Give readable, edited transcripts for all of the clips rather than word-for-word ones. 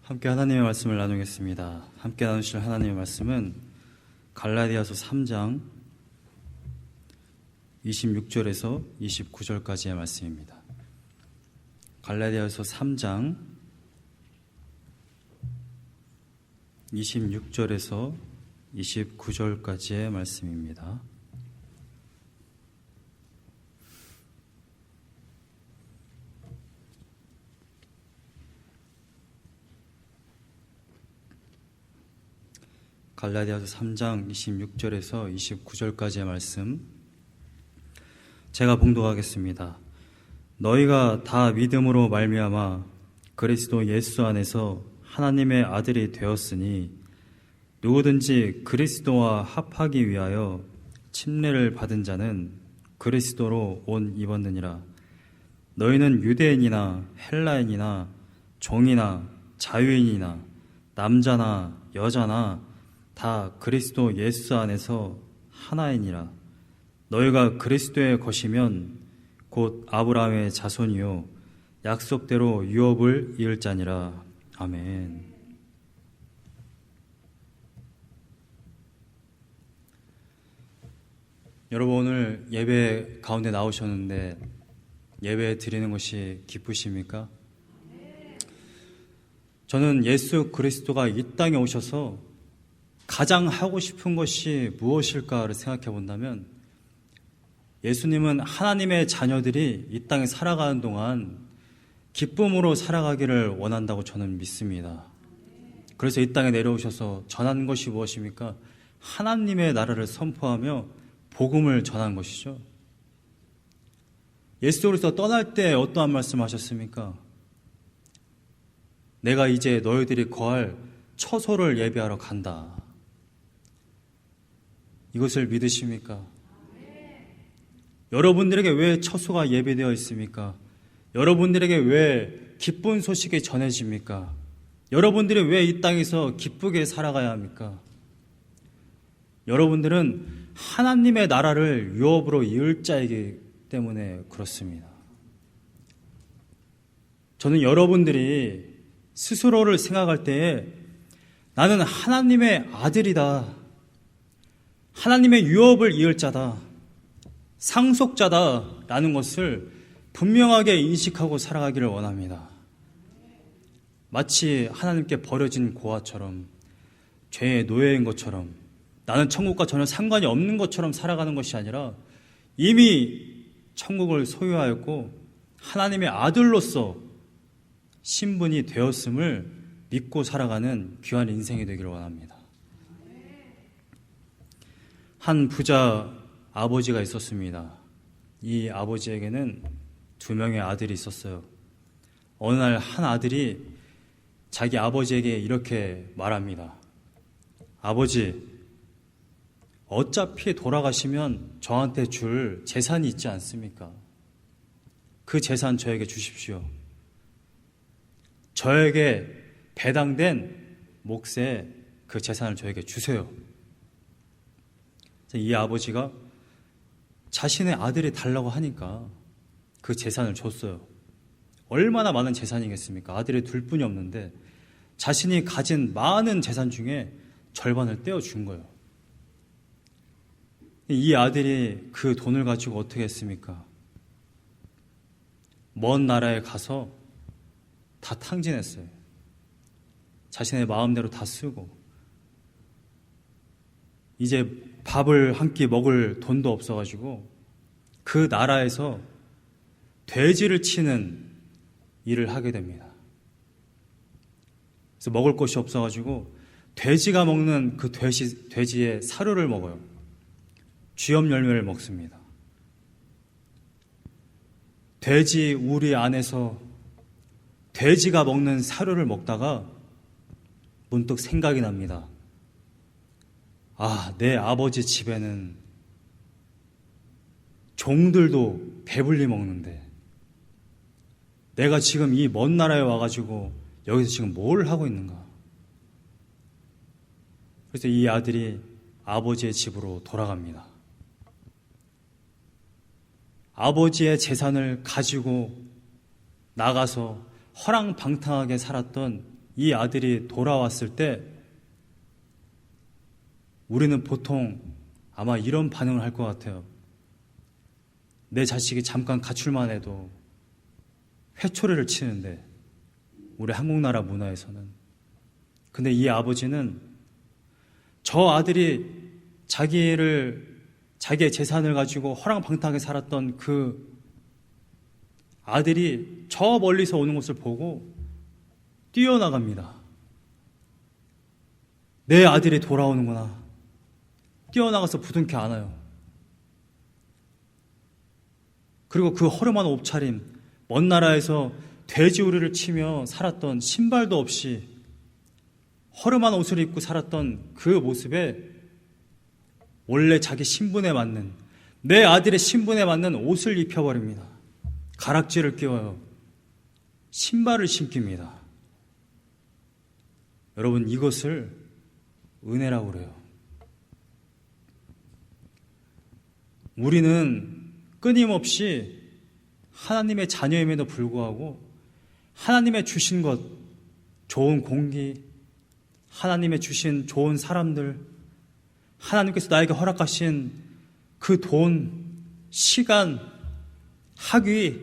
함께 하나님의 말씀을 나누겠습니다. 함께 나누실 하나님의 말씀은 갈라디아서 3장 26절에서 29절까지의 말씀입니다. 갈라디아서 3장 26절에서 29절까지의 말씀입니다. 갈라디아서 3장 26절에서 29절까지의 말씀 제가 봉독하겠습니다. 너희가 다 믿음으로 말미암아 그리스도 예수 안에서 하나님의 아들이 되었으니 누구든지 그리스도와 합하기 위하여 침례를 받은 자는 그리스도로 옷 입었느니라. 너희는 유대인이나 헬라인이나 종이나 자유인이나 남자나 여자나 다 그리스도 예수 안에서 하나이니라. 너희가 그리스도의 것이면 곧 아브라함의 자손이요 약속대로 유업을 이을 자니라. 아멘. 여러분, 오늘 예배 가운데 나오셨는데 예배 드리는 것이 기쁘십니까? 저는 예수 그리스도가 이 땅에 오셔서 가장 하고 싶은 것이 무엇일까를 생각해 본다면 예수님은 하나님의 자녀들이 이 땅에 살아가는 동안 기쁨으로 살아가기를 원한다고 저는 믿습니다. 그래서 이 땅에 내려오셔서 전한 것이 무엇입니까? 하나님의 나라를 선포하며 복음을 전한 것이죠. 예수 그리스도 떠날 때 어떠한 말씀하셨습니까? 내가 이제 너희들이 거할 처소를 예비하러 간다. 이것을 믿으십니까? 여러분들에게 왜 처소가 예비되어 있습니까? 여러분들에게 왜 기쁜 소식이 전해집니까? 여러분들이 왜 이 땅에서 기쁘게 살아가야 합니까? 여러분들은 하나님의 나라를 유업으로 이을 자이기 때문에 그렇습니다. 저는 여러분들이 스스로를 생각할 때에 나는 하나님의 아들이다. 하나님의 유업을 이을 자다. 상속자다. 라는 것을 분명하게 인식하고 살아가기를 원합니다. 마치 하나님께 버려진 고아처럼 죄의 노예인 것처럼 나는 천국과 전혀 상관이 없는 것처럼 살아가는 것이 아니라 이미 천국을 소유하였고 하나님의 아들로서 신분이 되었음을 믿고 살아가는 귀한 인생이 되기를 원합니다. 한 부자 아버지가 있었습니다. 이 아버지에게는 2명의 아들이 있었어요. 어느 날 한 아들이 자기 아버지에게 이렇게 말합니다. 아버지, 어차피 돌아가시면 저한테 줄 재산이 있지 않습니까? 그 재산 저에게 주십시오. 저에게 배당된 몫의 그 재산을 저에게 주세요. 이 아버지가 자신의 아들이 달라고 하니까 그 재산을 줬어요. 얼마나 많은 재산이겠습니까? 아들이 둘 뿐이 없는데 자신이 가진 많은 재산 중에 절반을 떼어준 거예요. 이 아들이 그 돈을 가지고 어떻게 했습니까? 먼 나라에 가서 다 탕진했어요. 자신의 마음대로 다 쓰고 이제 밥을 한 끼 먹을 돈도 없어가지고 그 나라에서 돼지를 치는 일을 하게 됩니다. 그래서 먹을 것이 없어가지고 돼지가 먹는 그 돼지의 사료를 먹어요. 쥐염 열매를 먹습니다. 돼지 우리 안에서 돼지가 먹는 사료를 먹다가 문득 생각이 납니다. 아, 내 아버지 집에는 종들도 배불리 먹는데 내가 지금 이 먼 나라에 와가지고 여기서 지금 뭘 하고 있는가? 그래서 이 아들이 아버지의 집으로 돌아갑니다. 아버지의 재산을 가지고 나가서 허랑방탕하게 살았던 이 아들이 돌아왔을 때 우리는 보통 아마 이런 반응을 할 것 같아요. 내 자식이 잠깐 가출만 해도 회초리를 치는데, 우리 한국 나라 문화에서는. 근데 이 아버지는 저 아들이 자기의 재산을 가지고 허랑방탕하게 살았던 그 아들이 저 멀리서 오는 것을 보고 뛰어나갑니다. 내 아들이 돌아오는구나. 뛰어나가서 부둥켜 안아요. 그리고 그 허름한 옷차림, 먼 나라에서 돼지우리를 치며 살았던, 신발도 없이 허름한 옷을 입고 살았던 그 모습에 원래 자기 신분에 맞는, 내 아들의 신분에 맞는 옷을 입혀버립니다. 가락지를 끼워요. 신발을 신깁니다. 여러분, 이것을 은혜라고 그래요. 우리는 끊임없이 하나님의 자녀임에도 불구하고 하나님의 주신 것, 좋은 공기, 하나님의 주신 좋은 사람들, 하나님께서 나에게 허락하신 그 돈, 시간, 학위,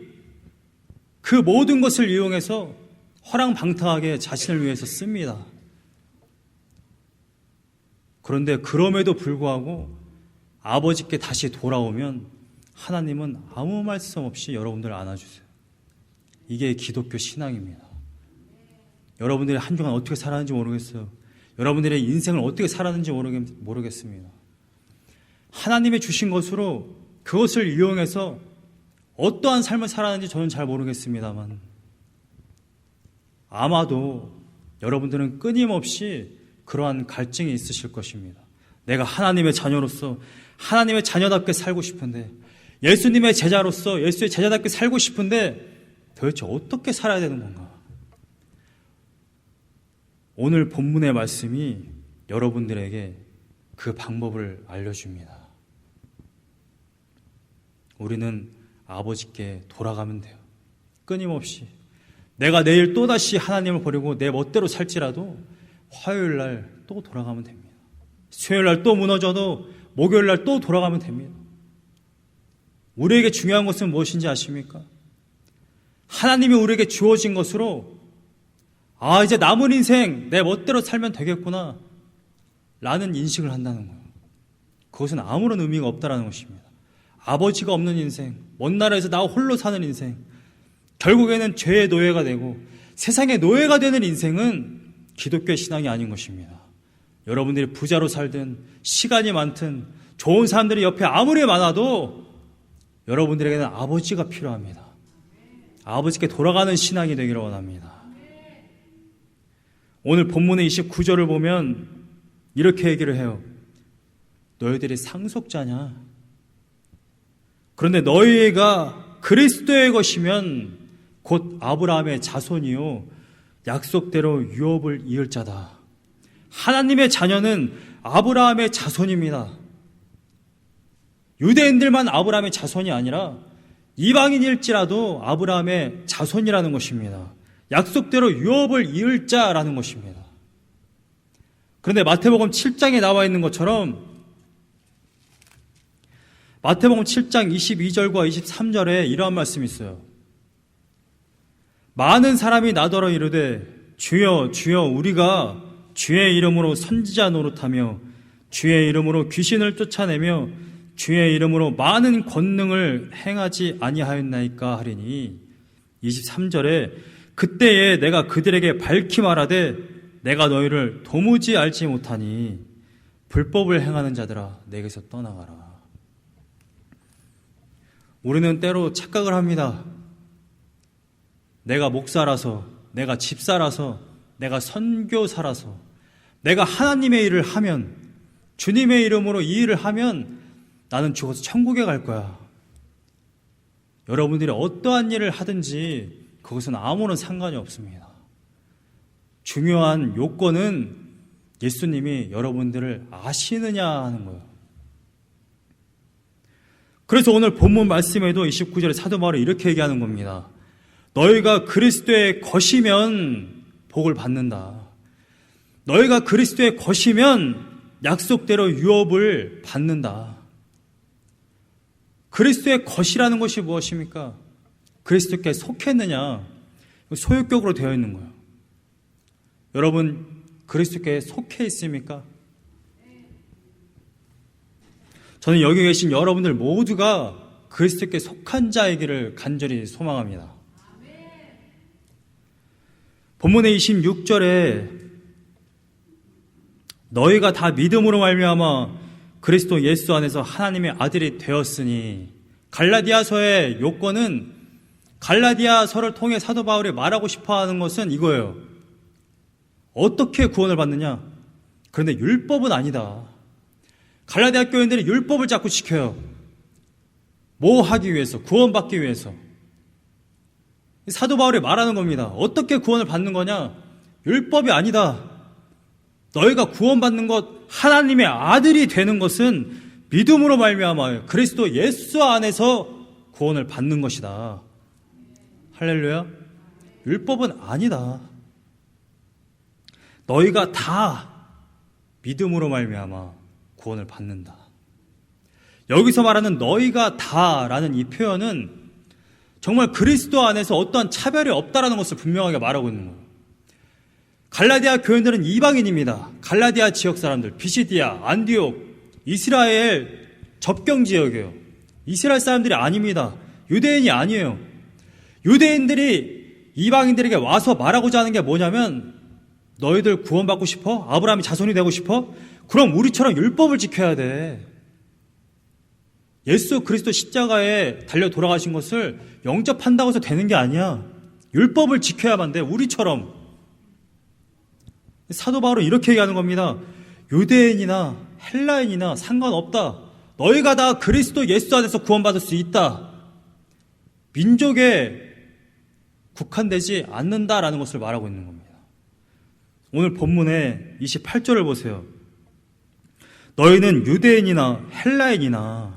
그 모든 것을 이용해서 허랑방탕하게 자신을 위해서 씁니다. 그런데 그럼에도 불구하고 아버지께 다시 돌아오면 하나님은 아무 말씀 없이 여러분들을 안아주세요. 이게 기독교 신앙입니다. 여러분들이 한 주간 어떻게 살았는지 모르겠어요. 여러분들의 인생을 어떻게 살았는지 모르겠습니다. 하나님이 주신 것으로 그것을 이용해서 어떠한 삶을 살았는지 저는 잘 모르겠습니다만, 아마도 여러분들은 끊임없이 그러한 갈증이 있으실 것입니다. 내가 하나님의 자녀로서 하나님의 자녀답게 살고 싶은데, 예수님의 제자로서 예수의 제자답게 살고 싶은데 도대체 어떻게 살아야 되는 건가? 오늘 본문의 말씀이 여러분들에게 그 방법을 알려줍니다. 우리는 아버지께 돌아가면 돼요. 끊임없이. 내가 내일 또다시 하나님을 버리고 내 멋대로 살지라도 화요일 날 또 돌아가면 됩니다. 수요일 날 또 무너져도 목요일 날 또 돌아가면 됩니다. 우리에게 중요한 것은 무엇인지 아십니까? 하나님이 우리에게 주어진 것으로 이제 남은 인생 내 멋대로 살면 되겠구나 라는 인식을 한다는 거예요. 그것은 아무런 의미가 없다는 것입니다. 아버지가 없는 인생, 먼 나라에서 나 홀로 사는 인생, 결국에는 죄의 노예가 되고 세상의 노예가 되는 인생은 기독교의 신앙이 아닌 것입니다. 여러분들이 부자로 살든 시간이 많든 좋은 사람들이 옆에 아무리 많아도 여러분들에게는 아버지가 필요합니다. 아버지께 돌아가는 신앙이 되기를 원합니다. 오늘 본문의 29절을 보면 이렇게 얘기를 해요. 너희들이 상속자냐? 그런데 너희가 그리스도의 것이면 곧 아브라함의 자손이요 약속대로 유업을 이을 자다. 하나님의 자녀는 아브라함의 자손입니다. 유대인들만 아브라함의 자손이 아니라 이방인일지라도 아브라함의 자손이라는 것입니다. 약속대로 유업을 이을 자라는 것입니다. 그런데 마태복음 7장에 나와 있는 것처럼 마태복음 7장 22절과 23절에 이러한 말씀이 있어요. 많은 사람이 나더러 이르되 주여 주여 우리가 주의 이름으로 선지자 노릇하며 주의 이름으로 귀신을 쫓아내며 주의 이름으로 많은 권능을 행하지 아니하였나이까 하리니 23절에 그때에 내가 그들에게 밝히 말하되 내가 너희를 도무지 알지 못하니 불법을 행하는 자들아 내게서 떠나가라. 우리는 때로 착각을 합니다. 내가 목사라서, 내가 집사라서, 내가 선교사라서, 내가 하나님의 일을 하면, 주님의 이름으로 이 일을 하면 나는 죽어서 천국에 갈 거야. 여러분들이 어떠한 일을 하든지 그것은 아무런 상관이 없습니다. 중요한 요건은 예수님이 여러분들을 아시느냐 하는 거예요. 그래서 오늘 본문 말씀에도 29절에 사도 바울이 이렇게 얘기하는 겁니다. 너희가 그리스도의 것이면 복을 받는다. 너희가 그리스도의 것이면 약속대로 유업을 받는다. 그리스도의 것이라는 것이 무엇입니까? 그리스도께 속했느냐? 소유격으로 되어 있는 거예요. 여러분, 그리스도께 속해 있습니까? 저는 여기 계신 여러분들 모두가 그리스도께 속한 자이기를 간절히 소망합니다. 본문의 26절에 너희가 다 믿음으로 말미암아 그리스도 예수 안에서 하나님의 아들이 되었으니, 갈라디아서의 요건은, 갈라디아서를 통해 사도 바울이 말하고 싶어하는 것은 이거예요. 어떻게 구원을 받느냐? 그런데 율법은 아니다. 갈라디아 교인들이 율법을 자꾸 지켜요. 뭐 하기 위해서? 구원받기 위해서. 사도 바울이 말하는 겁니다. 어떻게 구원을 받는 거냐? 율법이 아니다. 너희가 구원받는 것, 하나님의 아들이 되는 것은 믿음으로 말미암아 그리스도 예수 안에서 구원을 받는 것이다. 할렐루야. 율법은 아니다. 너희가 다 믿음으로 말미암아 구원을 받는다. 여기서 말하는 너희가 다라는 이 표현은 정말 그리스도 안에서 어떠한 차별이 없다라는 것을 분명하게 말하고 있는 거예요. 갈라디아 교인들은 이방인입니다. 갈라디아 지역 사람들, 비시디아, 안디옥, 이스라엘 접경 지역이에요. 이스라엘 사람들이 아닙니다. 유대인이 아니에요. 유대인들이 이방인들에게 와서 말하고자 하는 게 뭐냐면, 너희들 구원받고 싶어? 아브라함이 자손이 되고 싶어? 그럼 우리처럼 율법을 지켜야 돼. 예수 그리스도 십자가에 달려 돌아가신 것을 영접한다고 해서 되는 게 아니야. 율법을 지켜야만 돼. 우리처럼. 사도 바울은 이렇게 얘기하는 겁니다. 유대인이나 헬라인이나 상관없다. 너희가 다 그리스도 예수 안에서 구원받을 수 있다. 민족에 국한되지 않는다라는 것을 말하고 있는 겁니다. 오늘 본문의 28절을 보세요. 너희는 유대인이나 헬라인이나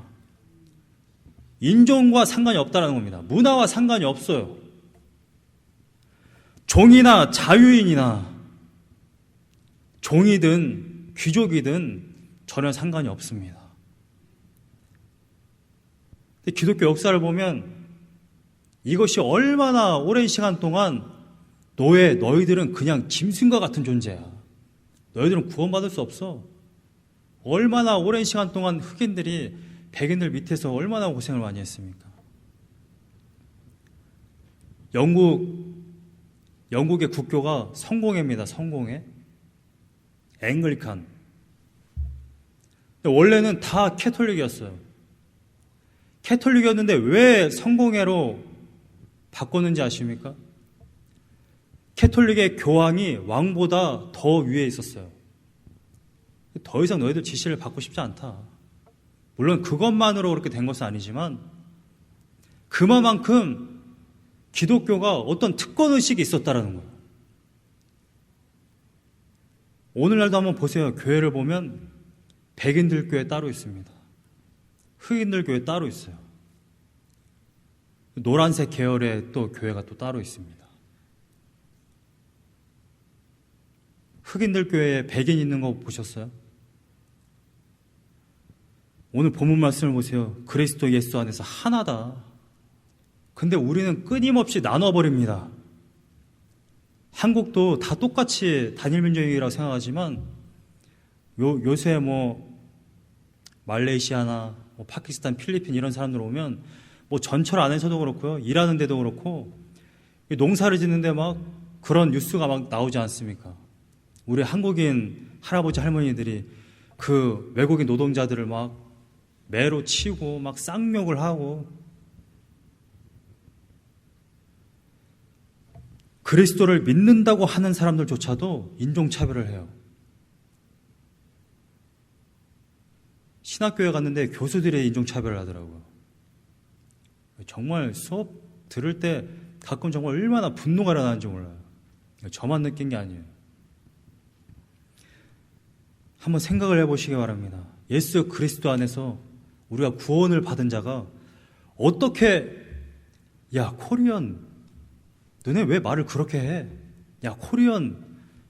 인종과 상관이 없다는 겁니다. 문화와 상관이 없어요. 종이나 자유인이나 종이든 귀족이든 전혀 상관이 없습니다. 기독교 역사를 보면 이것이 얼마나 오랜 시간 동안 너희들은 그냥 짐승과 같은 존재야. 너희들은 구원받을 수 없어. 얼마나 오랜 시간 동안 흑인들이 백인들 밑에서 얼마나 고생을 많이 했습니까? 영국의 국교가 성공회입니다. 성공회. 앵글리칸. 원래는 다 캐톨릭이었어요. 캐톨릭이었는데 왜 성공회로 바꿨는지 아십니까? 캐톨릭의 교황이 왕보다 더 위에 있었어요. 더 이상 너희들 지시를 받고 싶지 않다. 물론 그것만으로 그렇게 된 것은 아니지만 그만큼 기독교가 어떤 특권의식이 있었다라는 거예요. 오늘날도 한번 보세요. 교회를 보면 백인들 교회 따로 있습니다. 흑인들 교회 따로 있어요. 노란색 계열의 또 교회가 또 따로 있습니다. 흑인들 교회에 백인 있는 거 보셨어요? 오늘 본문 말씀을 보세요. 그리스도 예수 안에서 하나다. 근데 우리는 끊임없이 나눠버립니다. 한국도 다 똑같이 단일민족이라고 생각하지만 요새 말레이시아나 파키스탄, 필리핀 이런 사람들 오면 전철 안에서도 그렇고요. 일하는 데도 그렇고 농사를 짓는데 막 그런 뉴스가 막 나오지 않습니까? 우리 한국인 할아버지 할머니들이 그 외국인 노동자들을 막 매로 치고 막 쌍욕을 하고 그리스도를 믿는다고 하는 사람들조차도 인종차별을 해요. 신학교에 갔는데 교수들이 인종차별을 하더라고요. 정말 수업 들을 때 가끔 정말 얼마나 분노가 일어나는지 몰라요. 저만 느낀 게 아니에요. 한번 생각을 해보시기 바랍니다. 예수 그리스도 안에서 우리가 구원을 받은 자가 어떻게 야 코리안 너네 왜 말을 그렇게 해? 야, 코리안,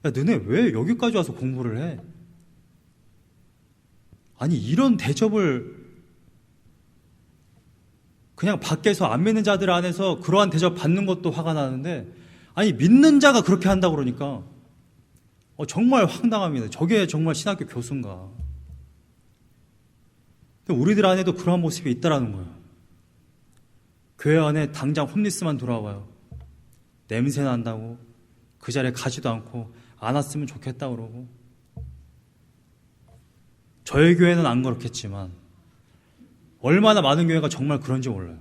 야, 너네 왜 여기까지 와서 공부를 해? 아니, 이런 대접을 그냥 밖에서 안 믿는 자들 안에서 그러한 대접 받는 것도 화가 나는데, 아니, 믿는 자가 그렇게 한다고 그러니까 정말 황당합니다. 저게 정말 신학교 교수인가? 우리들 안에도 그러한 모습이 있다라는 거예요. 교회 안에 당장 홈리스만 돌아와요. 냄새 난다고 그 자리에 가지도 않고 안 왔으면 좋겠다 그러고. 저희 교회는 안 그렇겠지만 얼마나 많은 교회가 정말 그런지 몰라요.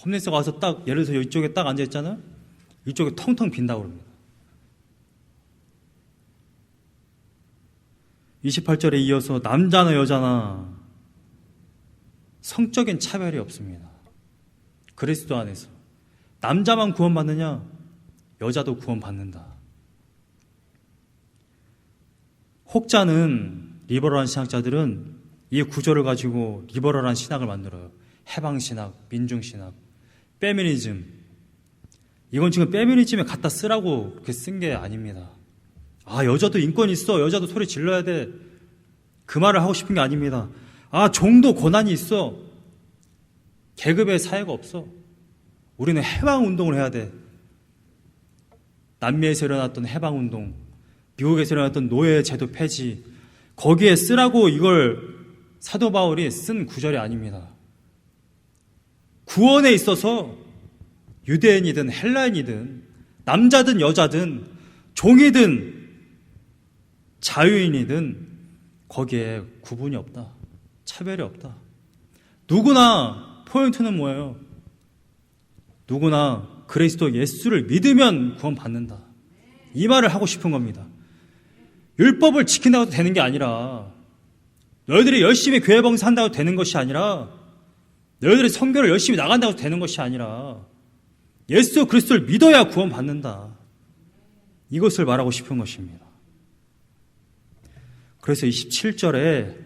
홈리스가 와서 딱 예를 들어서 이쪽에 딱 앉아있잖아요. 이쪽에 텅텅 빈다고 그럽니다. 28절에 이어서 남자나 여자나 성적인 차별이 없습니다. 그리스도 안에서 남자만 구원받느냐, 여자도 구원받는다. 혹자는, 리버럴한 신학자들은 이 구조를 가지고 리버럴한 신학을 만들어요. 해방신학, 민중신학, 페미니즘. 이건 지금 페미니즘에 갖다 쓰라고 그렇게 쓴 게 아닙니다. 아, 여자도 인권 있어, 여자도 소리 질러야 돼, 그 말을 하고 싶은 게 아닙니다. 아, 종도 고난이 있어, 계급의 사회가 없어, 우리는 해방운동을 해야 돼. 남미에서 일어났던 해방운동, 미국에서 일어났던 노예제도 폐지, 거기에 쓰라고 이걸 사도 바울이 쓴 구절이 아닙니다. 구원에 있어서 유대인이든 헬라인이든 남자든 여자든 종이든 자유인이든 거기에 구분이 없다. 차별이 없다. 누구나, 포인트는 뭐예요? 누구나 그리스도 예수를 믿으면 구원받는다. 이 말을 하고 싶은 겁니다. 율법을 지킨다고 해도 되는 게 아니라, 너희들이 열심히 교회 봉사한다고 되는 것이 아니라, 너희들이 선교를 열심히 나간다고 되는 것이 아니라, 예수 그리스도를 믿어야 구원받는다. 이것을 말하고 싶은 것입니다. 그래서 27절에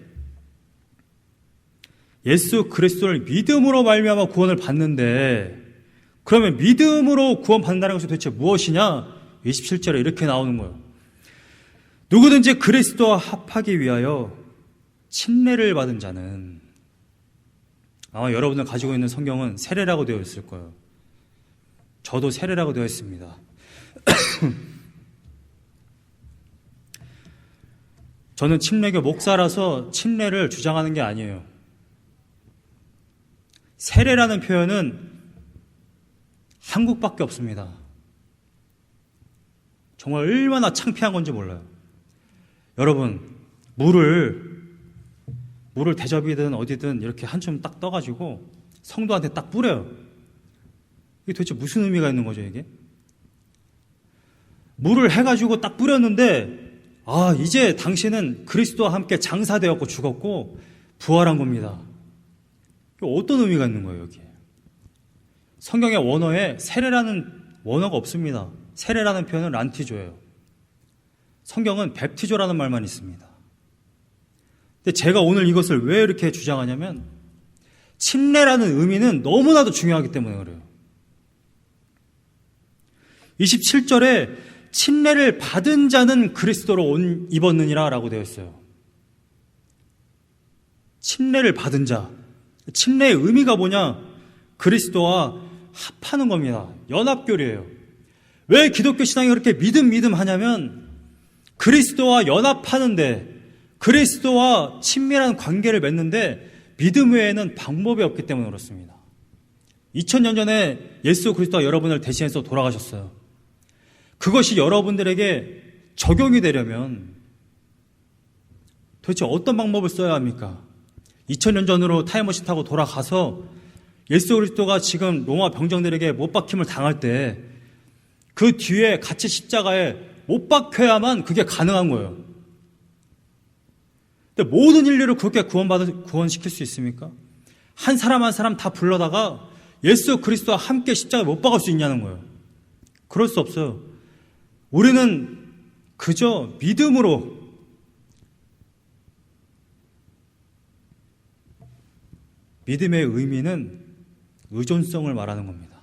예수 그리스도를 믿음으로 말미암아 구원을 받는데, 그러면 믿음으로 구원받는다는 것이 도대체 무엇이냐? 27절에 이렇게 나오는 거예요. 누구든지 그리스도와 합하기 위하여 침례를 받은 자는, 아마 여러분들 가지고 있는 성경은 세례라고 되어 있을 거예요. 저도 세례라고 되어 있습니다. 저는 침례교 목사라서 침례를 주장하는 게 아니에요. 세례라는 표현은 한국밖에 없습니다. 정말 얼마나 창피한 건지 몰라요. 여러분, 물을 대접이든 어디든 이렇게 한 줌 딱 떠가지고 성도한테 딱 뿌려요. 이게 도대체 무슨 의미가 있는 거죠, 이게? 물을 해가지고 딱 뿌렸는데, 아, 이제 당신은 그리스도와 함께 장사되었고 죽었고 부활한 겁니다. 이게 어떤 의미가 있는 거예요, 여기에? 성경의 원어에 세례라는 원어가 없습니다. 세례라는 표현은 란티조예요. 성경은 뵙티조라는 말만 있습니다. 근데 제가 오늘 이것을 왜 이렇게 주장하냐면, 침례라는 의미는 너무나도 중요하기 때문에 그래요. 27절에 침례를 받은 자는 그리스도로 옷 입었느니라 라고 되어 있어요. 침례를 받은 자, 침례의 의미가 뭐냐? 그리스도와 합하는 겁니다. 연합교리예요. 왜 기독교 신앙이 그렇게 믿음 하냐면, 그리스도와 연합하는데, 그리스도와 친밀한 관계를 맺는데 믿음 외에는 방법이 없기 때문에 그렇습니다. 2000년 전에 예수 그리스도가 여러분을 대신해서 돌아가셨어요. 그것이 여러분들에게 적용이 되려면 도대체 어떤 방법을 써야 합니까? 2000년 전으로 타임머신 타고 돌아가서 예수 그리스도가 지금 로마 병정들에게 못 박힘을 당할 때 그 뒤에 같이 십자가에 못 박혀야만 그게 가능한 거예요. 근데 모든 인류를 그렇게 구원시킬 수 있습니까? 한 사람 한 사람 다 불러다가 예수 그리스도와 함께 십자가에 못 박을 수 있냐는 거예요. 그럴 수 없어요. 우리는 그저 믿음으로, 믿음의 의미는 의존성을 말하는 겁니다.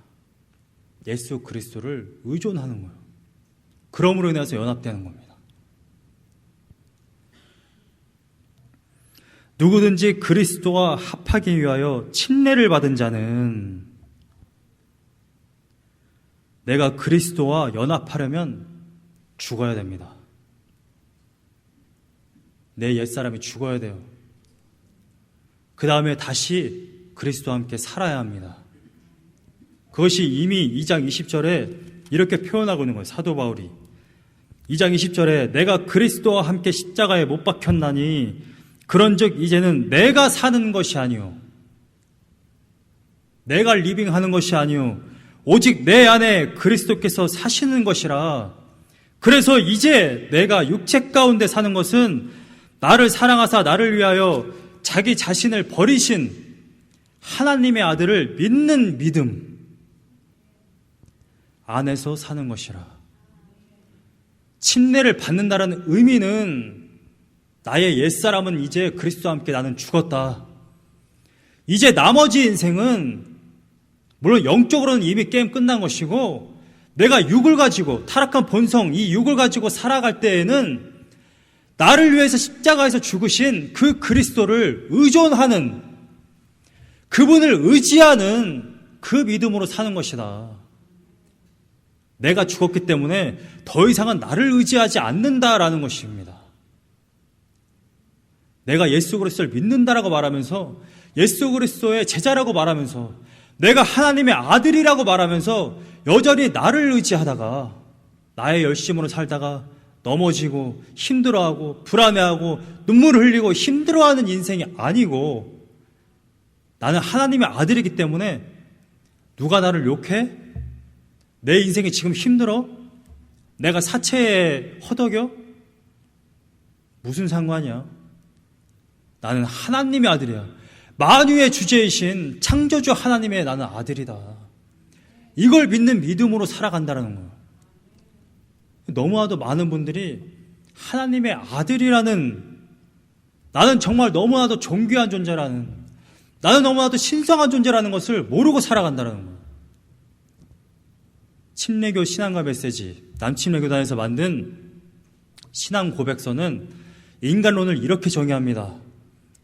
예수 그리스도를 의존하는 거예요. 그러므로 인해서 연합되는 겁니다. 누구든지 그리스도와 합하기 위하여 침례를 받은 자는 내가 그리스도와 연합하려면 죽어야 됩니다. 내 옛사람이 죽어야 돼요. 그 다음에 다시 그리스도와 함께 살아야 합니다. 그것이 이미 2장 20절에 이렇게 표현하고 있는 거예요. 사도 바울이 2장 20절에 내가 그리스도와 함께 십자가에 못 박혔나니 그런즉 이제는 내가 사는 것이 아니요 내가 리빙하는 것이 아니요 오직 내 안에 그리스도께서 사시는 것이라. 그래서 이제 내가 육체 가운데 사는 것은 나를 사랑하사 나를 위하여 자기 자신을 버리신 하나님의 아들을 믿는 믿음 안에서 사는 것이라. 침례를 받는다라는 의미는 나의 옛사람은 이제 그리스도와 함께 나는 죽었다. 이제 나머지 인생은 물론 영적으로는 이미 게임 끝난 것이고 내가 육을 가지고 타락한 본성 이 육을 가지고 살아갈 때에는 나를 위해서 십자가에서 죽으신 그 그리스도를 의존하는 그분을 의지하는 그 믿음으로 사는 것이다. 내가 죽었기 때문에 더 이상은 나를 의지하지 않는다라는 것입니다. 내가 예수 그리스도를 믿는다라고 말하면서 예수 그리스도의 제자라고 말하면서 내가 하나님의 아들이라고 말하면서 여전히 나를 의지하다가 나의 열심으로 살다가 넘어지고 힘들어하고 불안해하고 눈물을 흘리고 힘들어하는 인생이 아니고 나는 하나님의 아들이기 때문에 누가 나를 욕해? 내 인생이 지금 힘들어? 내가 사체에 허덕여? 무슨 상관이야? 나는 하나님의 아들이야. 만유의 주제이신 창조주 하나님의 나는 아들이다. 이걸 믿는 믿음으로 살아간다는 거예요. 너무나도 많은 분들이 하나님의 아들이라는 나는 정말 너무나도 존귀한 존재라는 나는 너무나도 신성한 존재라는 것을 모르고 살아간다는 거예요. 침례교 신앙과 메시지 남침례교단에서 만든 신앙 고백서는 인간론을 이렇게 정의합니다.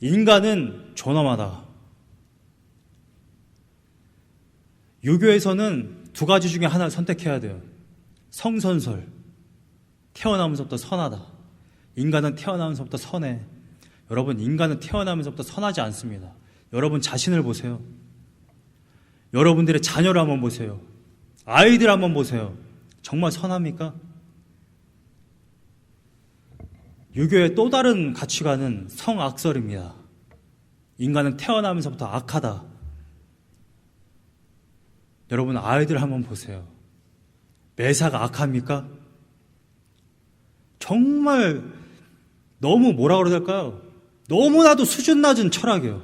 인간은 존엄하다. 유교에서는 두 가지 중에 하나를 선택해야 돼요. 성선설, 태어나면서부터 선하다. 인간은 태어나면서부터 선해. 여러분, 인간은 태어나면서부터 선하지 않습니다. 여러분 자신을 보세요. 여러분들의 자녀를 한번 보세요. 아이들 한번 보세요. 정말 선합니까? 유교의 또 다른 가치관은 성악설입니다. 인간은 태어나면서부터 악하다. 여러분 아이들 한번 보세요. 매사가 악합니까? 정말 너무 뭐라 그래야 될까요? 너무나도 수준 낮은 철학이에요.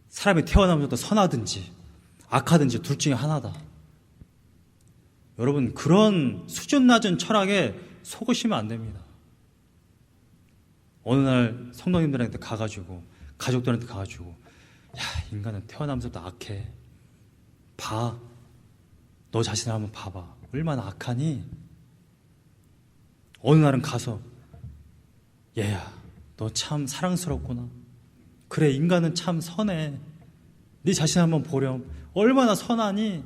사람이 태어나면서부터 선하든지 악하든지 둘 중에 하나다. 여러분 그런 수준 낮은 철학에 속으시면 안 됩니다. 어느 날 성도님들한테 가가지고 가족들한테 가가지고 야 인간은 태어나면서부터 악해. 봐. 너 자신을 한번 봐봐. 얼마나 악하니? 어느 날은 가서 얘야 너 참 사랑스럽구나. 그래 인간은 참 선해. 네 자신 한번 보렴. 얼마나 선하니?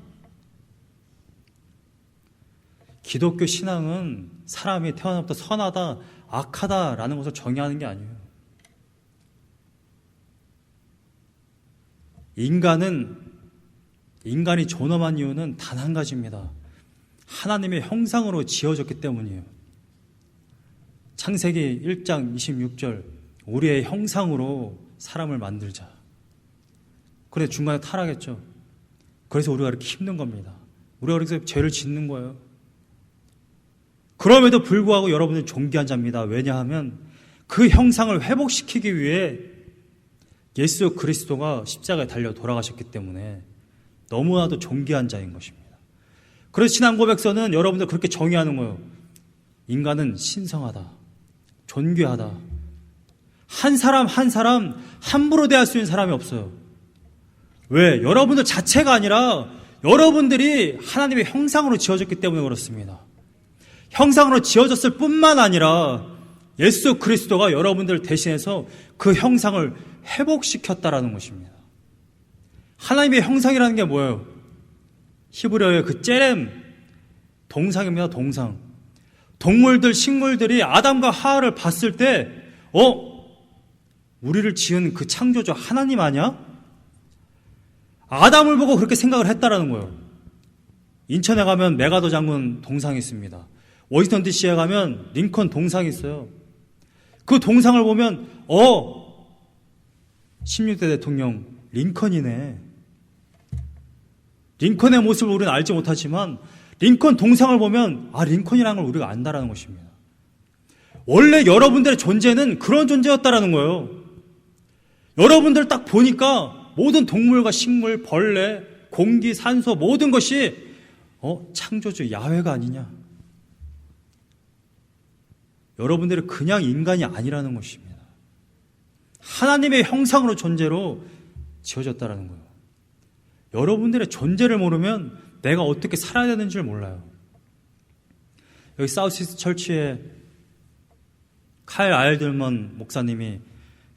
기독교 신앙은 사람이 태어나부터 선하다, 악하다라는 것을 정의하는 게 아니에요. 인간이 존엄한 이유는 단 한 가지입니다. 하나님의 형상으로 지어졌기 때문이에요. 창세기 1장 26절 우리의 형상으로 사람을 만들자. 그래 중간에 타락했죠. 그래서 우리가 이렇게 힘든 겁니다. 우리가 그래서 죄를 짓는 거예요. 그럼에도 불구하고 여러분은 존귀한 자입니다. 왜냐하면 그 형상을 회복시키기 위해 예수 그리스도가 십자가에 달려 돌아가셨기 때문에 너무나도 존귀한 자인 것입니다. 그래서 신앙 고백서는 여러분들 그렇게 정의하는 거예요. 인간은 신성하다. 존귀하다. 한 사람 한 사람 함부로 대할 수 있는 사람이 없어요. 왜? 여러분들 자체가 아니라 여러분들이 하나님의 형상으로 지어졌기 때문에 그렇습니다. 형상으로 지어졌을 뿐만 아니라 예수 그리스도가 여러분들을 대신해서 그 형상을 회복시켰다라는 것입니다. 하나님의 형상이라는 게 뭐예요? 히브리어의 그 째렘, 동상입니다. 동상. 동물들, 식물들이 아담과 하와를 봤을 때 우리를 지은 그 창조주 하나님 아니야? 아담을 보고 그렇게 생각을 했다라는 거예요. 인천에 가면 메가더 장군 동상이 있습니다. 워싱턴 DC에 가면 링컨 동상이 있어요. 그 동상을 보면 16대 대통령 링컨이네. 링컨의 모습을 우리는 알지 못하지만 링컨 동상을 보면 링컨이라는 걸 우리가 안다라는 것입니다. 원래 여러분들의 존재는 그런 존재였다라는 거예요. 여러분들 딱 보니까 모든 동물과 식물, 벌레, 공기, 산소 모든 것이 창조주 야훼가 아니냐. 여러분들이 그냥 인간이 아니라는 것입니다. 하나님의 형상으로 존재로 지어졌다라는 거예요. 여러분들의 존재를 모르면 내가 어떻게 살아야 되는지 몰라요. 여기 사우스이스트 철치의 칼 알들먼 목사님이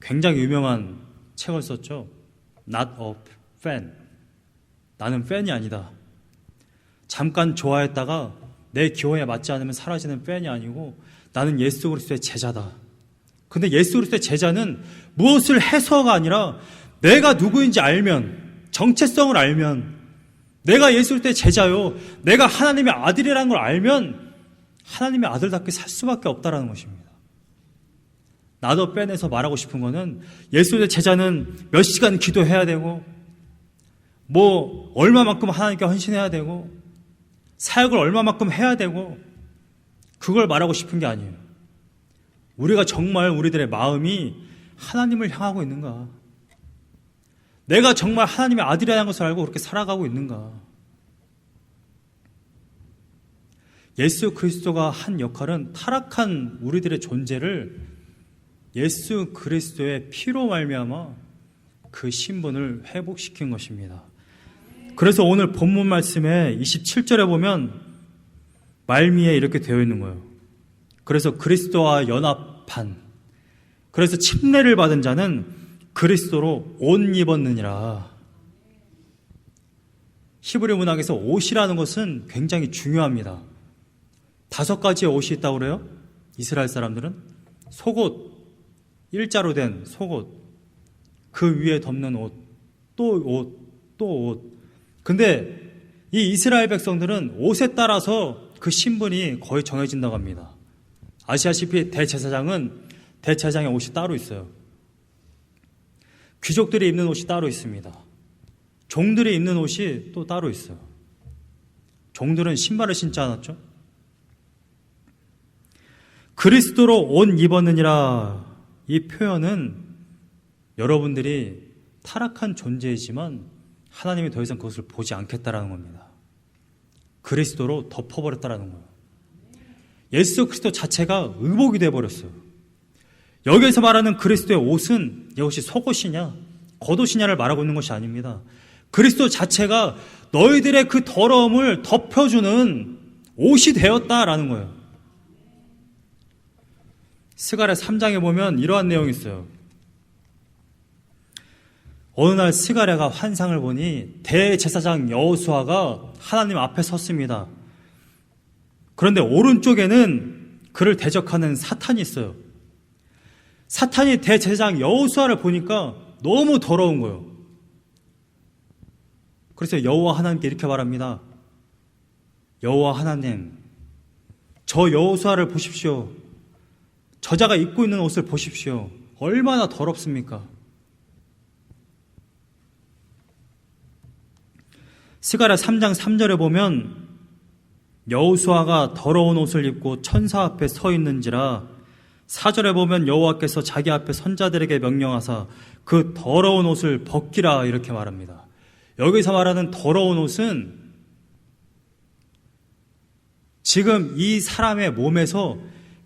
굉장히 유명한 책을 썼죠. Not a fan. 나는 팬이 아니다. 잠깐 좋아했다가 내 기호에 맞지 않으면 사라지는 팬이 아니고 나는 예수 그리스도의 제자다. 근데 예수 그리스도의 제자는 무엇을 해서가 아니라 내가 누구인지 알면, 정체성을 알면, 내가 예수 그리스도의 제자요, 내가 하나님의 아들이라는 걸 알면 하나님의 아들답게 살 수밖에 없다라는 것입니다. 나도 빼내서 말하고 싶은 거는 예수의 제자는 몇 시간 기도해야 되고 얼마만큼 하나님께 헌신해야 되고 사역을 얼마만큼 해야 되고 그걸 말하고 싶은 게 아니에요. 우리가 정말 우리들의 마음이 하나님을 향하고 있는가? 내가 정말 하나님의 아들이라는 것을 알고 그렇게 살아가고 있는가? 예수 그리스도가 한 역할은 타락한 우리들의 존재를 예수 그리스도의 피로 말미암아 그 신분을 회복시킨 것입니다. 그래서 오늘 본문 말씀에 27절에 보면 말미에 이렇게 되어 있는 거예요. 그래서 그리스도와 연합한, 그래서 침례를 받은 자는 그리스도로 옷 입었느니라. 히브리 문학에서 옷이라는 것은 굉장히 중요합니다. 5가지의 옷이 있다고 그래요. 이스라엘 사람들은 속옷, 일자로 된 속옷, 그 위에 덮는 옷, 또 옷, 또 옷. 근데 이 이스라엘 백성들은 옷에 따라서 그 신분이 거의 정해진다고 합니다. 아시다시피 대제사장의 옷이 따로 있어요. 귀족들이 입는 옷이 따로 있습니다. 종들이 입는 옷이 또 따로 있어요. 종들은 신발을 신지 않았죠? 그리스도로 옷 입었느니라. 이 표현은 여러분들이 타락한 존재이지만 하나님이 더 이상 그것을 보지 않겠다라는 겁니다. 그리스도로 덮어버렸다라는 거예요. 예수 그리스도 자체가 의복이 되어버렸어요. 여기에서 말하는 그리스도의 옷은 이것이 속옷이냐 겉옷이냐를 말하고 있는 것이 아닙니다. 그리스도 자체가 너희들의 그 더러움을 덮여주는 옷이 되었다라는 거예요. 스가랴 3장에 보면 이러한 내용이 있어요. 어느 날 스가랴가 환상을 보니 대제사장 여호수아가 하나님 앞에 섰습니다. 그런데 오른쪽에는 그를 대적하는 사탄이 있어요. 사탄이 대제사장 여호수아를 보니까 너무 더러운 거예요. 그래서 여호와 하나님께 이렇게 말합니다. 여호와 하나님, 저 여호수아를 보십시오. 저자가 입고 있는 옷을 보십시오. 얼마나 더럽습니까? 스가랴 3장 3절에 보면 여호수아가 더러운 옷을 입고 천사 앞에 서 있는지라 4절에 보면 여호와께서 자기 앞에 선자들에게 명령하사 그 더러운 옷을 벗기라 이렇게 말합니다. 여기서 말하는 더러운 옷은 지금 이 사람의 몸에서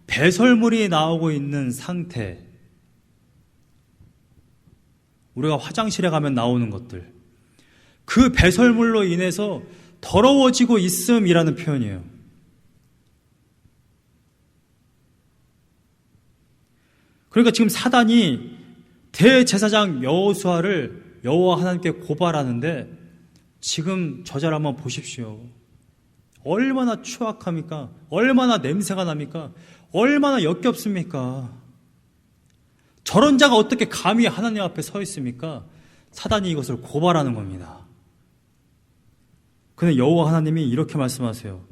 배설물이 나오고 있는 상태, 우리가 화장실에 가면 나오는 것들, 그 배설물로 인해서 더러워지고 있음이라는 표현이에요. 그러니까 지금 사단이 대제사장 여호수아를 여호와 하나님께 고발하는데, 지금 저자를 한번 보십시오. 얼마나 추악합니까? 얼마나 냄새가 납니까? 얼마나 역겹습니까? 저런 자가 어떻게 감히 하나님 앞에 서 있습니까? 사단이 이것을 고발하는 겁니다. 근데 여호와 하나님이 이렇게 말씀하세요.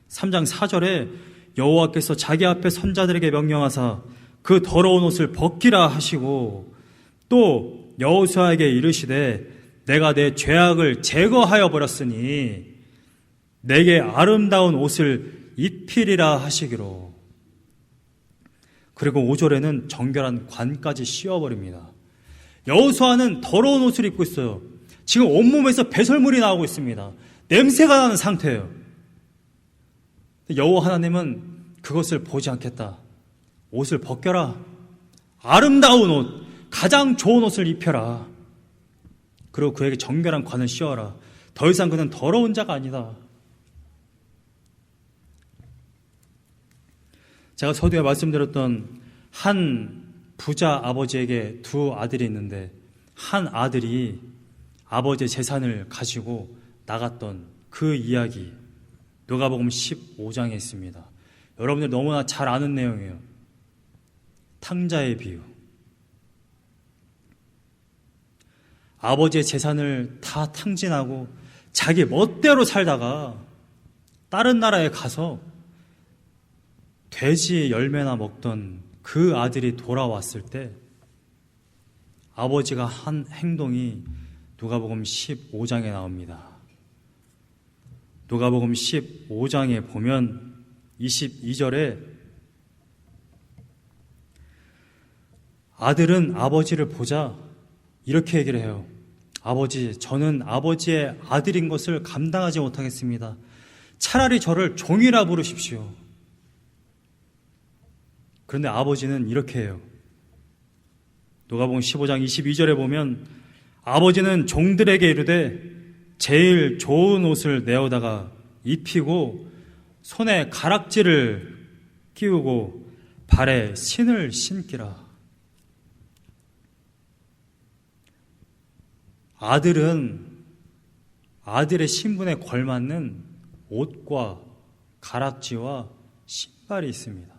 3장 4절에 여호와께서 자기 앞에 선자들에게 명령하사 그 더러운 옷을 벗기라 하시고, 또 여호수아에게 이르시되 내가 내 죄악을 제거하여 버렸으니 내게 아름다운 옷을 입히리라 하시기로. 그리고 5절에는 정결한 관까지 씌워버립니다. 여호수아는 더러운 옷을 입고 있어요. 지금 온몸에서 배설물이 나오고 있습니다. 냄새가 나는 상태예요. 여호와 하나님은 그것을 보지 않겠다. 옷을 벗겨라. 아름다운 옷, 가장 좋은 옷을 입혀라. 그리고 그에게 정결한 관을 씌워라. 더 이상 그는 더러운 자가 아니다. 제가 서두에 말씀드렸던 한 부자 아버지에게 두 아들이 있는데, 한 아들이 아버지의 재산을 가지고 나갔던 그 이야기, 누가복음 15장에 있습니다. 여러분들 너무나 잘 아는 내용이에요. 탕자의 비유. 아버지의 재산을 다 탕진하고 자기 멋대로 살다가 다른 나라에 가서 돼지 열매나 먹던 그 아들이 돌아왔을 때 아버지가 한 행동이 누가복음 15장에 나옵니다. 누가복음 15장에 보면 22절에 아들은 아버지를 보자 이렇게 얘기를 해요. 아버지, 저는 아버지의 아들인 것을 감당하지 못하겠습니다. 차라리 저를 종이라 부르십시오. 그런데 아버지는 이렇게 해요. 누가복음 15장 22절에 보면 아버지는 종들에게 이르되 제일 좋은 옷을 내어다가 입히고 손에 가락지를 끼우고 발에 신을 신기라. 아들은 아들의 신분에 걸맞는 옷과 가락지와 신발이 있습니다.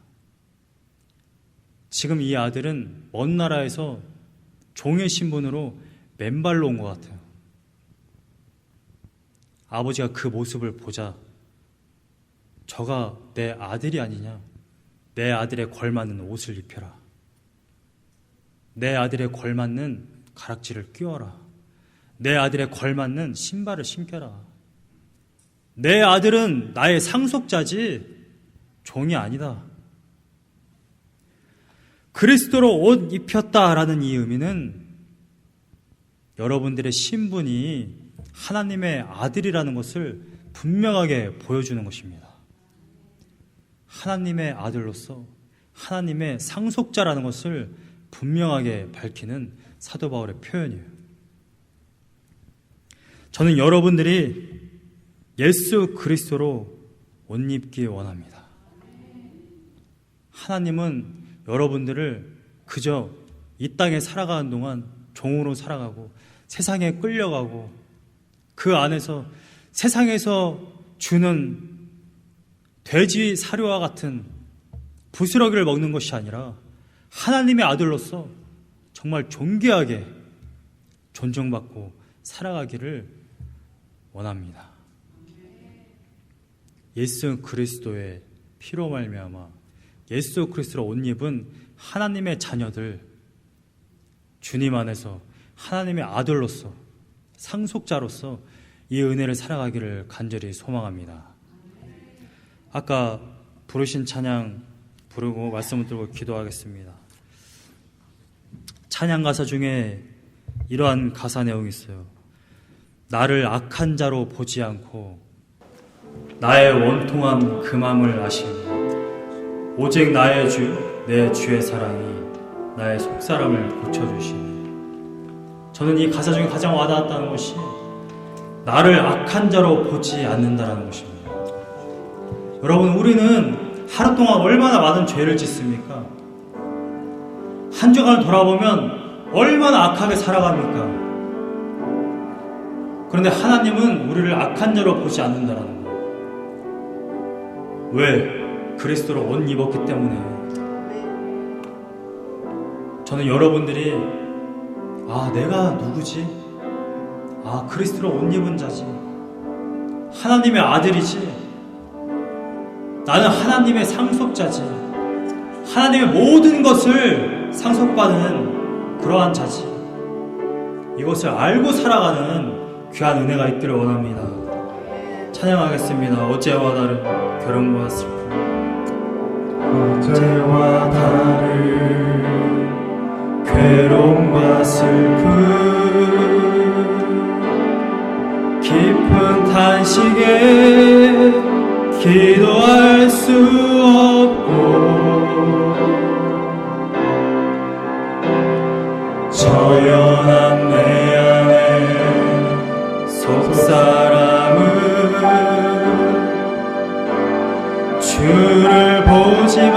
지금 이 아들은 먼 나라에서 종의 신분으로 맨발로 온 것 같아요. 아버지가 그 모습을 보자 저가 내 아들이 아니냐, 내 아들에 걸맞는 옷을 입혀라, 내 아들에 걸맞는 가락지를 끼워라, 내 아들에 걸맞는 신발을 신겨라. 내 아들은 나의 상속자지 종이 아니다. 그리스도로 옷 입혔다라는 이 의미는 여러분들의 신분이 하나님의 아들이라는 것을 분명하게 보여주는 것입니다. 하나님의 아들로서 하나님의 상속자라는 것을 분명하게 밝히는 사도 바울의 표현이에요. 저는 여러분들이 예수 그리스도로 옷 입기 원합니다. 하나님은 여러분들을 그저 이 땅에 살아가는 동안 종으로 살아가고 세상에 끌려가고 그 안에서 세상에서 주는 돼지 사료와 같은 부스러기를 먹는 것이 아니라 하나님의 아들로서 정말 존귀하게 존중받고 살아가기를 원합니다. 예수 그리스도의 피로 말미암아 예수 그리스도로 옷 입은 하나님의 자녀들, 주님 안에서 하나님의 아들로서 상속자로서 이 은혜를 살아가기를 간절히 소망합니다. 아까 부르신 찬양 부르고 말씀을 들고 기도하겠습니다. 찬양 가사 중에 이러한 가사 내용이 있어요. 나를 악한 자로 보지 않고 나의 원통한 그 맘을 아시니 오직 나의 주, 내 주의 사랑이 나의 속사람을 고쳐주시니. 저는 이 가사 중에 가장 와닿았다는 것이 나를 악한 자로 보지 않는다라는 것입니다. 여러분, 우리는 하루 동안 얼마나 많은 죄를 짓습니까? 한 주간을 돌아보면 얼마나 악하게 살아갑니까? 그런데 하나님은 우리를 악한 자로 보지 않는다라는 거예요. 왜? 그리스도로 옷 입었기 때문에. 저는 여러분들이 내가 누구지? 그리스도로 옷 입은 자지. 하나님의 아들이지. 나는 하나님의 상속자지. 하나님의 모든 것을 상속받는 그러한 자지. 이것을 알고 살아가는 귀한 은혜가 있기를 원합니다. 찬양하겠습니다. 어제와 다른 괴로움과 슬픔. 어제와 다른 괴로움과 슬픔, 깊은 탄식에 기도할 수 없고, 저연한 내 안에 속사람은 주를 보지만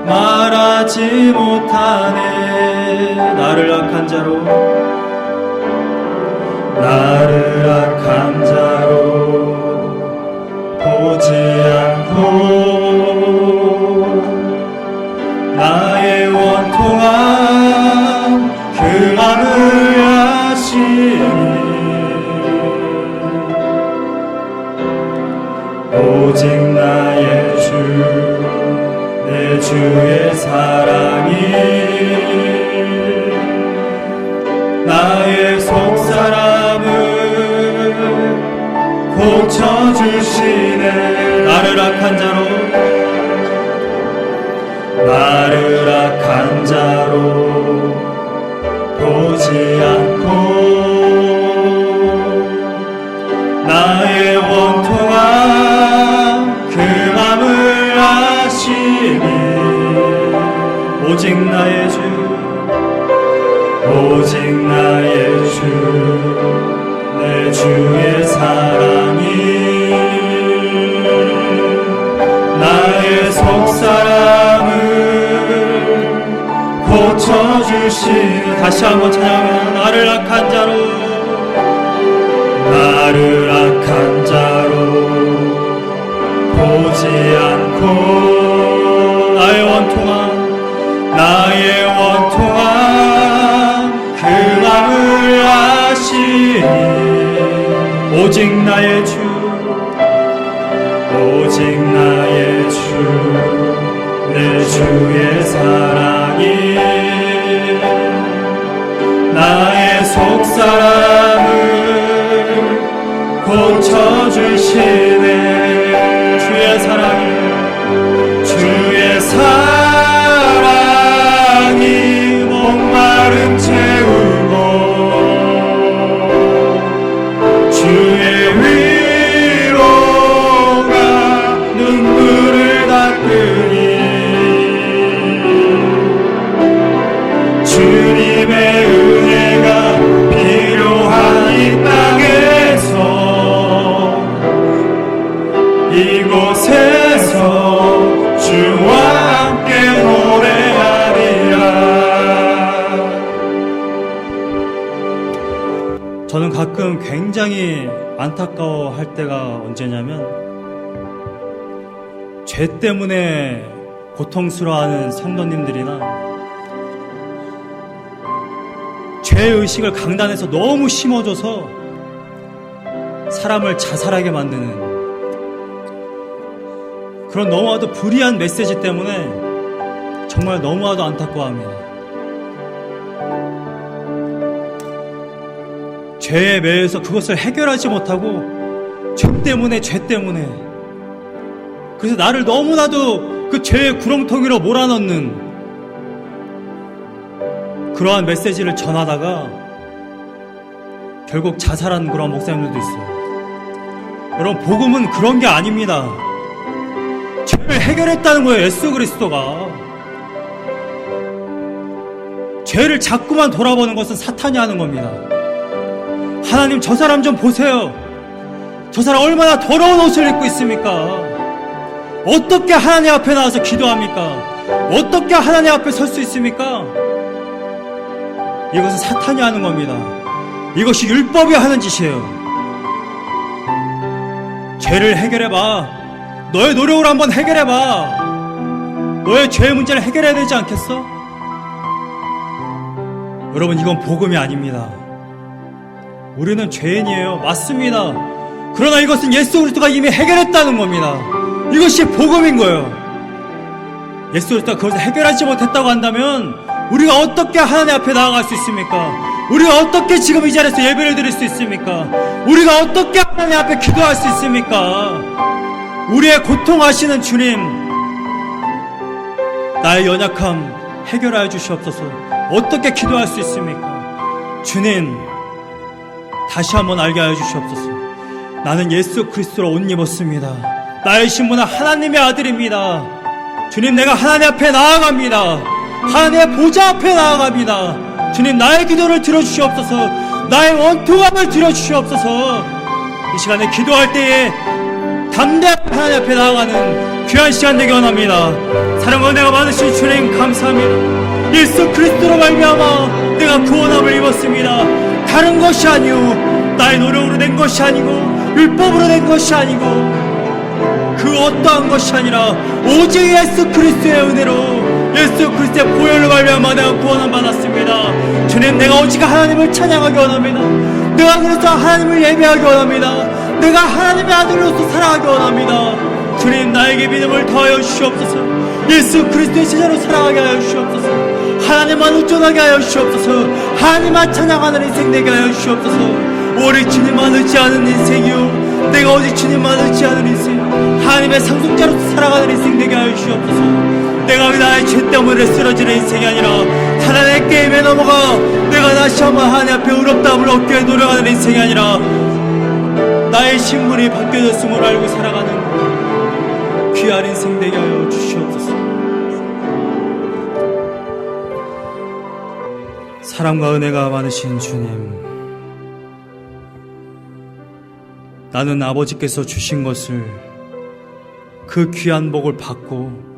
말하지 못하네. 나를 악한 자로 보지 않고 나의 원통함 그 맘을 아시니, 오직 나의 주 내 주의 사랑이 나의 속사람을 고쳐주시네. 나를 악한 자로 보지 않고 나의 원통함 그 맘을 아시니, 오직 나의 주 내 주의 사랑이 나의 속사람을 고쳐주시는. 다시 한번 찬양합니다. 나를 악한 자로 보지 않고 나의 원통함 그 맘을 아시니, 오직 나의 주 내 주의 사랑이 나의 속사람을 고쳐주시네. 주의 사랑이 목마름 채우고 주의 위로가 눈물을 닦으니, 주님의 은혜가 필요한 이 땅에서 이곳에서 주와 함께 노래하리라. 저는 가끔 굉장히 안타까워할 때가 언제냐면, 죄 때문에 고통스러워하는 성도님들이나 죄의식을 강단에서 너무 심어줘서 사람을 자살하게 만드는 그런 너무나도 불의한 메시지 때문에 정말 너무나도 안타까워합니다. 죄에 매여서 그것을 해결하지 못하고 죄 때문에 그래서 나를 너무나도 그 죄의 구렁텅이로 몰아넣는 그러한 메시지를 전하다가 결국 자살한 그런 목사님들도 있어요. 여러분, 복음은 그런 게 아닙니다. 죄를 해결했다는 거예요. 예수 그리스도가. 죄를 자꾸만 돌아보는 것은 사탄이 하는 겁니다. 하나님, 저 사람 좀 보세요. 저 사람 얼마나 더러운 옷을 입고 있습니까? 어떻게 하나님 앞에 나와서 기도합니까? 어떻게 하나님 앞에 설 수 있습니까? 이것은 사탄이 하는 겁니다. 이것이 율법이 하는 짓이에요. 죄를 해결해봐. 너의 노력으로 한번 해결해봐. 너의 죄의 문제를 해결해야 되지 않겠어? 여러분, 이건 복음이 아닙니다. 우리는 죄인이에요. 맞습니다. 그러나 이것은 예수 그리스도가 이미 해결했다는 겁니다. 이것이 복음인 거예요. 예수 그리스도가 그것을 해결하지 못했다고 한다면 우리가 어떻게 하나님 앞에 나아갈 수 있습니까? 우리가 어떻게 지금 이 자리에서 예배를 드릴 수 있습니까? 우리가 어떻게 하나님 앞에 기도할 수 있습니까? 우리의 고통하시는 주님, 나의 연약함 해결하여 주시옵소서. 어떻게 기도할 수 있습니까? 주님, 다시 한번 알게 하여 주시옵소서. 나는 예수 그리스도로 옷 입었습니다. 나의 신분은 하나님의 아들입니다. 주님, 내가 하나님 앞에 나아갑니다. 하나님의 보좌 앞에 나아갑니다. 주님, 나의 기도를 들어주시옵소서. 나의 원통함을 들어주시옵소서. 이 시간에 기도할 때에 담대하게 하나님 앞에 나아가는 귀한 시간 되기 원합니다. 사랑과 은혜가 많으신 주님, 감사합니다. 예수 그리스도로 말미암아 내가 구원함을 입었습니다. 다른 것이 아니오, 나의 노력으로 낸 것이 아니고 율법으로 낸 것이 아니고 그 어떠한 것이 아니라 오직 예수 그리스도의 은혜로, 예수 그리스도의 보혈로 말미암아 내가 구원함 받았습니다. 주님, 내가 오직 하나님을 찬양하기 원합니다. 내가 그래서 하나님을 예배하기 원합니다. 내가 하나님의 아들로서 살아가기 원합니다. 주님, 나에게 믿음을 더하여 주시옵소서. 예수 그리스도의 제자로 살아가게 하여 주시옵소서. 하나님만 의존하게 하여 주시옵소서. 하나님만 찬양하는 인생 되게 하여 주시옵소서. 오직 주님만 의지하는 인생이요, 내가 오직 주님만 의지하는 인생, 하나님의 상속자로서 살아가는 인생 되게 하여 주시옵소서. 내가 나의 죄 때문에 쓰러지는 인생이 아니라 사단의 게임에 넘어가 내가 다시 한번 하나님 앞에 의롭다함을 얻기 위해 노력하는 인생이 아니라 나의 신분이 바뀌어졌음을 알고 살아가는 귀한 인생 되게 하여 주시옵소서. 사랑과 은혜가 많으신 주님, 나는 아버지께서 주신 것을, 그 귀한 복을 받고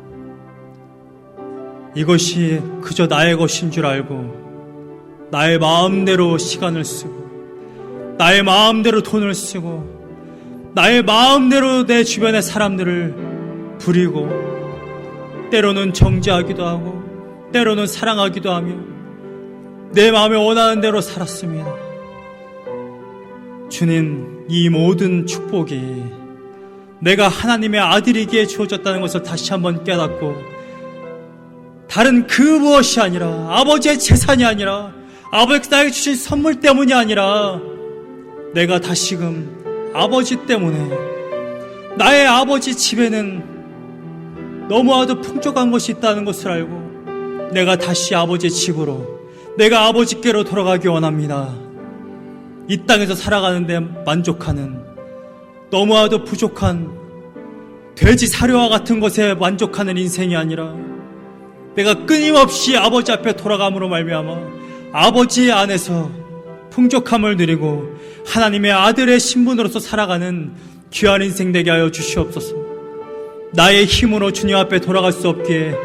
이것이 그저 나의 것인 줄 알고 나의 마음대로 시간을 쓰고 나의 마음대로 돈을 쓰고 나의 마음대로 내 주변의 사람들을 부리고 때로는 정죄하기도 하고 때로는 사랑하기도 하며 내 마음에 원하는 대로 살았습니다. 주님, 이 모든 축복이 내가 하나님의 아들이기에 주어졌다는 것을 다시 한번 깨닫고 다른 그 무엇이 아니라, 아버지의 재산이 아니라, 아버지께서 나에게 주신 선물 때문이 아니라 내가 다시금 아버지 때문에, 나의 아버지 집에는 너무나도 풍족한 것이 있다는 것을 알고 내가 다시 아버지의 집으로, 내가 아버지께로 돌아가기 원합니다. 이 땅에서 살아가는데 만족하는, 너무나도 부족한 돼지 사료와 같은 것에 만족하는 인생이 아니라 내가 끊임없이 아버지 앞에 돌아감으로 말미암아 아버지 안에서 풍족함을 누리고 하나님의 아들의 신분으로서 살아가는 귀한 인생 되게 하여 주시옵소서. 나의 힘으로 주님 앞에 돌아갈 수 없기에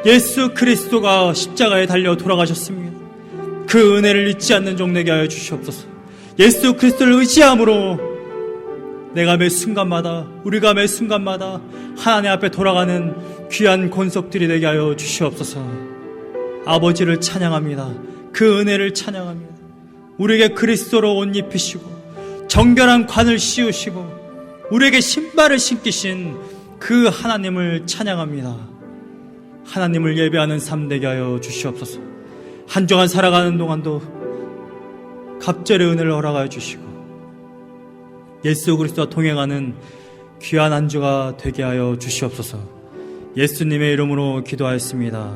예수 그리스도가 십자가에 달려 돌아가셨습니다. 그 은혜를 잊지 않는 종 되게 하여 주시옵소서. 예수 그리스도를 의지함으로 내가 매 순간마다, 우리가 매 순간마다 하나님 앞에 돌아가는 귀한 권속들이 되게 하여 주시옵소서. 아버지를 찬양합니다. 그 은혜를 찬양합니다. 우리에게 그리스도로 옷 입히시고 정결한 관을 씌우시고 우리에게 신발을 신기신 그 하나님을 찬양합니다. 하나님을 예배하는 삶 되게 하여 주시옵소서. 한 주간 살아가는 동안도 갑절의 은혜를 허락하여 주시고 예수 그리스도와 동행하는 귀한 한 주가 되게 하여 주시옵소서. 예수님의 이름으로 기도하였습니다.